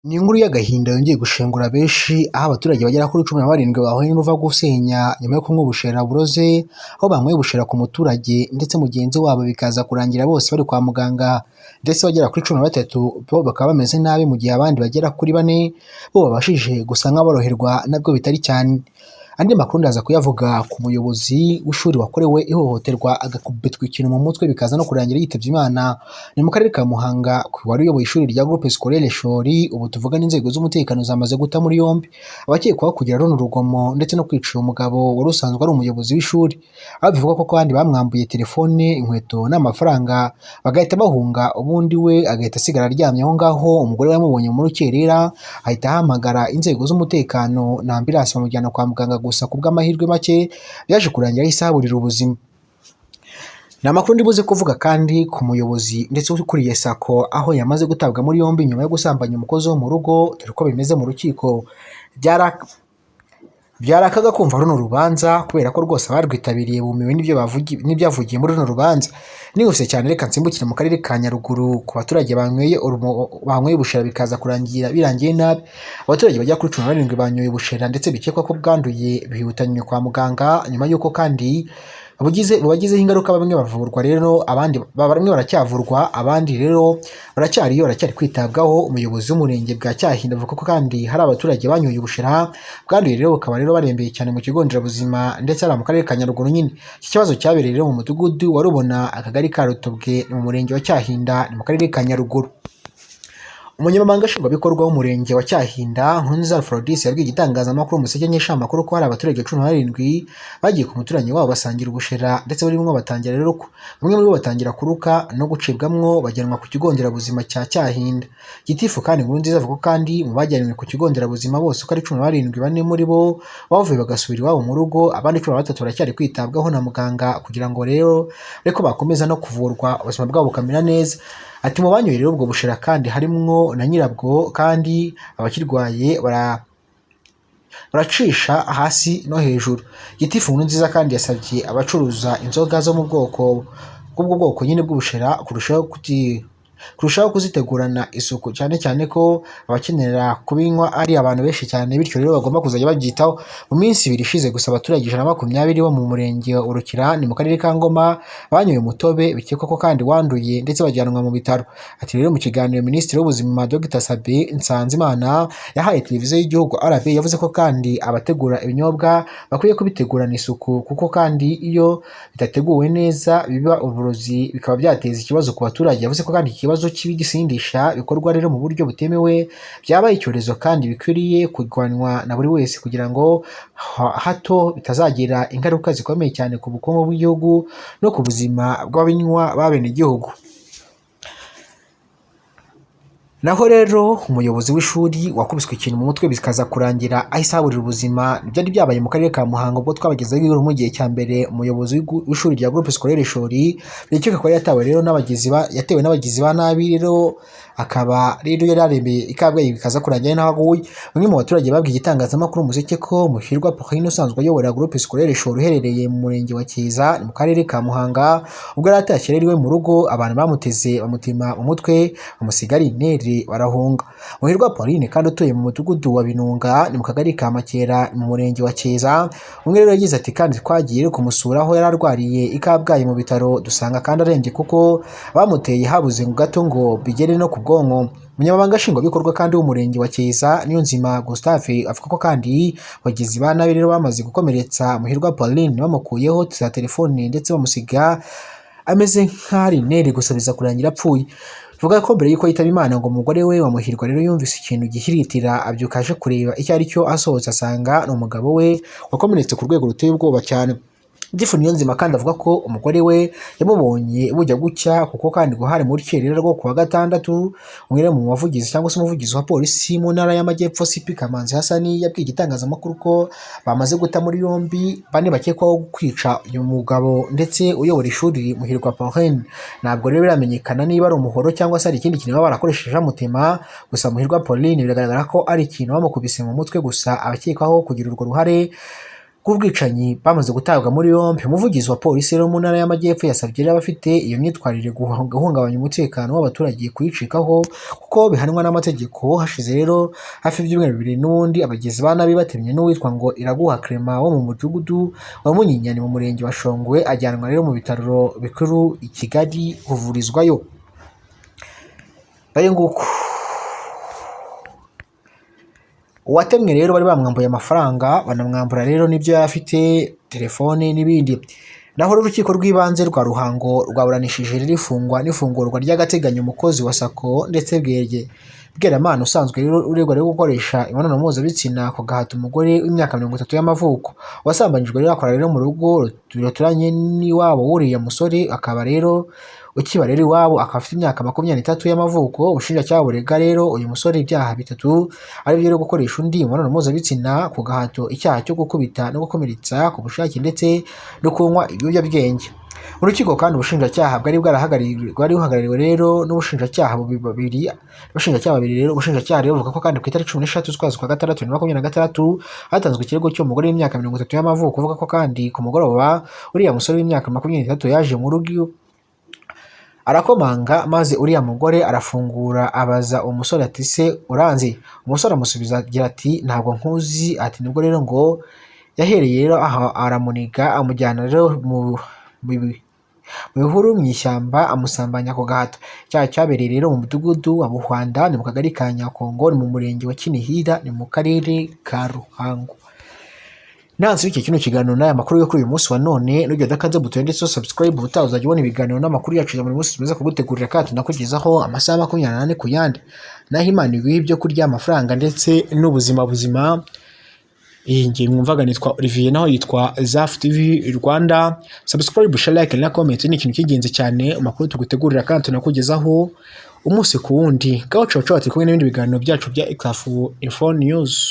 Ni inkuru y'agahinda yongeye gushengura benshi, aho abaturage bagera kuri 17 bahuye n'uruva gusenya nyuma yo kunywa ubushera buroze, aho banyweye ubushera ku muturage ndetse mugenzi wabo bikaza kurangira bose bari kwa muganga, ndetse bagera kuri 13 bo bakaba bameze nabi, mu gihe abandi bagera kuri 4 bo babashije gusa nk'aboroherwa nabwo bitari cyane. Andi makuru ndaza kuyavuga ku muyobozi w'ishuri wakorewe ihohoterwa agakubitwa ikintu mu mutwe bikaza no kurangira yitavye Imana. Ni mu karere ka Muhanga wari uyoboye ishuri rya Groupe Scolaire Shori, ubu tuvuga n'inzego z'umutekano zamaze guta muri yombi abakekwaho kugira runo rugomo ndetse no kwicira umugabo wari usanzwe ari umuyobozi w'ishuri. Aho bivuga ko kandi bamwambuye telefone, inkweto n'amafaranga bagahita bahunga, ubundi we agahita asigara aryamye aho ngaho. Umugore we yamubonye mu rukerera ahita ahamagara inzego z'umutekano na ambulance bamujyana kwa muganga, gusa kubw'amahirwe make byaje kurangira isaburira ubuzima. Ni amakuru ndibuze kuvuga kandi ku muyobozi ndetse ukuriye Sako, aho yamaze gutabwa muri yombi nyuma yo gusambanya umukozi wo mu rugo. Dore ko bimeze mu rukiko byarakaga kumva runo rubanza, kubera ko rwose abarwitabiriye bumiwe n'ibyavugiye muri runo rubanza. Nihuse cyane reka nsimbukire mu karere ka Nyaruguru ku baturage banyweye ubushera bikaza kurangira birangiye nabi. Abaturage bajya kuri 17 banyoye ubushera ndetse bikekwa ko bwanduye, bihutanywe kwa muganga nyuma y'uko kandi bubagizeho ingaruka. Bamwe bavurwa rero, abandi bamwe baracyavurwa, abandi rero baracyari kwitabwaho. Umuyobozi w'umurenge bwa Cyahinda avuga ko kandi hari abaturage banyoye ubushera bwanduye rero bakaba rero barembeye cyane mu kigo nderabuzima ndetse ari mu karere ka Nyaruguru nyine. Iki kibazo cyabereye rero mu mudugudu wa Rubona, akagari ka Rutobwe, mu murenge wa Cyahinda ni mu karere ka Nyaruguru. Umunyamabanga nshingwabikorwa w'umurenge wa Cyahinda Nkunziza Aphrodis yabwiye igitangazamakuru Umuseke nyesha amakuru ko hari abaturage 17 bagiye ku muturanyi wabo basangira ubushera, ndetse barimo batangira rero bamwe muri bo batangira kuruka no gucibwamwo bajyanwa ku kigo nderabuzima cya Cyahinda. Gitifu kandi Nkunziza avuga ko kandi mu bajyanywe ku kigo nderabuzima bose uko ari 17, 4 muri bo bavuye bagasubira iwabo mu rugo, abandi 13 baracyari kwitabwaho na muganga kugira ngo rero ariko bakomeza no kuvurwa ubuzima bwabo bukamera neza. Ati mu banyoye rero ubwo bushera kandi harimwo na nyirabwo, kandi abakirwaye baracisha hasi no hejuru. Gitifu Nkunziza kandi yasabye abacuruza inzoga zo mu bwoko nyine bw'ubushera kurushaho kuzitegurana isuku, cyane cyane ko abakenera kubinywa ari abantu benshi cyane, bityo rero bagomba kuzajya babyitaho. Mu minsi 2 ishize gusa abaturage 120 bo mu murenge Urukira ni mu karere ka Ngoma banyoye umutobe bikekwa ko kandi wanduye ndetse bajyanwa mu bitaro. Ati rero mu kiganiro Minisitiri w'Ubuzima Dr Sabin Nsanzimana yahaye televiziyo y'igihugu RFA, yavuze ko kandi abategura ibinyobwa bakwiye kubitegurana isuku, kuko kandi iyo bitateguwe neza biba uburozi bikaba byateza ikibazo ku baturage. Yavuze ko kandi ikibazo cy'ibigisindisha bikorwa rero mu buryo butemewe byabaye icyorezo kandi bikwiriye kurwanywa na buri wese, kugira ngo hato bitazagira ingaruka zikomeye cyane ku bukungu bw'igihugu no ku buzima bw'abinywa b'abenegihugu. Naho rero umuyobozi w'ishuri wakubiswe ikintu mu mutwe bikaza kurangira ahisaburira ubuzima, byari byabaye mu karere ka Muhanga ubwo twabagezaho inkuru mu gihe cya mbere. Umuyobozi w'ishuri rya Groupe Scolaire Shori bikeka ko yatewe n'abagizi ba nabi, rero akaba rero yararembeye ikabwaye bikaza kurangira naho aguye. Bamwe mu baturage babwiye igitangazamakuru Umuseke ko Muhirwa Pauline usanzwe ayobora Groupe Scolaire Shori uherereye mu murenge wa Kiza mu karere ka Muhanga, ubwo yari atashye rero iwe mu rugo, abantu bamuteze bamutima mu mutwe bamusigara intere barahunga. Muhirwa Pauline kandi utuye mu mudugudu wa Binunga ni mu kagari ka Makera mu murenge wa Kiza, umwe rero yagize ati kandi twagiye kumusura aho yararwariye ikabwaye mu bitaro, dusanga kandi arembye kuko bamuteye habuze ngo gato ngo bigere no ku bwonko. Umunyamabanga nshingwabikorwa kandi w'umurenge wa Kiza Niyonzima Gustave avuga ko kandi abagizi ba nabi rero bamaze gukomeretsa Muhirwa Pauline bamukuyeho za telefone ndetse bamusiga ameze nk'ari intere, gusa biza kurangira apfuye. Vuga ko mbere yuko yitaba Imana ngo umugore we wa Muhirwa rero yumvise ikintu gihiritira, abyuka aje kureba icyo ari cyo, asohotse asanga ni umugabo we wakomeretse ku rwego ruteye ubwoba cyane. Gitifu Niyonzima kandi avuga ko umugore we yamubonye bujya gucya, kuko kandi ngo hari mu rukerera rwo kuwa gatandatu. Umwe mu bavugizi cyangwa se umuvugizi wa polisi mu ntara y'Amajyepfo CP Kamanzi Hasani yabwiye igitangazamakuru ko bamaze guta muri yombi 4 bakekwaho kwica uyu mugabo ndetse uyobora ishuri Muhirwa Pauline. Ntabwo rero biramenyekana niba ari umuhoro cyangwa se ari ikindi kintu baba barakoresheje amutema, gusa Muhirwa Pauline biragaragara ko ari ikintu bamukubise mu mutwe, gusa abakekwaho kugira urwo ruhare bw'ubwicanyi bamaze gutabwa muri yombi. Umuvugizi wa polisi rero mu ntara y'Amajyepfo yasabye rero abafite iyo myitwarire guhungabanya umutekano w'abaturage kuyicikaho kuko bihanwa n'amategeko. Hashize rero hafi ibyumweru 2 n'ubundi abagizi ba nabi batemye n'uwitwa ngo Iraguha Clement wo mu mudugudu wa Munyinya mu murenge wa Shongwe, ajyanwa rero mu bitaro bikuru i Kigali kuvurizwayo. Baye nguko uwatemwe rero bari bamwambuye amafaranga, banamwambura rero n'ibyo yari afite, telefone n'ibindi. Naho urukiko rw'ibanze rwa Ruhango rwaburanishije rero ifungwa n'ifungurwa ry'agateganyo umukozi wa Sako ndetse Bweramana usanzwe rero uregwa rero gukoresha imibonano mpuzabitsina ku gahato umugore w'imyaka 30 y'amavuko. Wasambanyijwe rero akora rero mu rugo ruturanye n'iwabo w'uriya musore, akaba rero ukiba rero iwabo akaba afite imyaka 23 y'amavuko. Ubushinjacyaha burega rero uyu musore ibyaha bitatu ari byo gukoresha undi imibonano mpuzabitsina ku gahato, icyaha cyo gukubita no gukomeretsa ku bushake ndetse no kunywa ibiyobyabwenge. Mu rukiko kandi ubushinjacyaha bwari buhagarariwe rero n'ubushinjacyaha babiri rero. Ubushinjacyaha rero buvuga ko kandi ku itariki 16 z'ukwezi kwa gatandatu 2026 hatanzwe ikirego cy'umugore w'imyaka 30 y'amavuko, uvuga ko kandi ku mugoroba uriya musore w'imyaka 23 yaje mu rugo arakomanga, maze uriya mugore arafungura abaza umusore ati se uranzi? Umusore amusubiza agira ati ntabwo nkuzi. Ati nibwo rero ngo yahereye rero aha aramuniga amujyana rero mu bihuru mu ishyamba amusambanya ku gahato. Cyaha cyabereye rero mu mudugudu wa Buhwanda ni mu kagari ka Nyakongo ni mu murenge wa Kinihira ni mu karere ka Ruhango. Nansi w'iki kino kiganiro n'aya makuru yo kuri uyu munsi wa none, n'ujya dakaze buto ndetse subscribe ubutaha uzajya ubona ibiganiro n'amakuru yacu ya buri munsi tumeze kugutegurira kandi tunakugezaho amasaha 24 ku yandi. Naho Imana iguhe ibyo kurya, amafaranga ndetse n'ubuzima buzima. Iyi ngiye mwumvaga nitwa Olivier, naho yitwa Zaf TV Rwanda. Subscribe, share, like na comment ni ikintu cy'ingenzi cyane. Amakuru tugutegurira kandi tunakugezaho umunsi ku wundi. Gaho cyo turi kumwe n'ibindi biganiro byacu bya Ikafu Info News.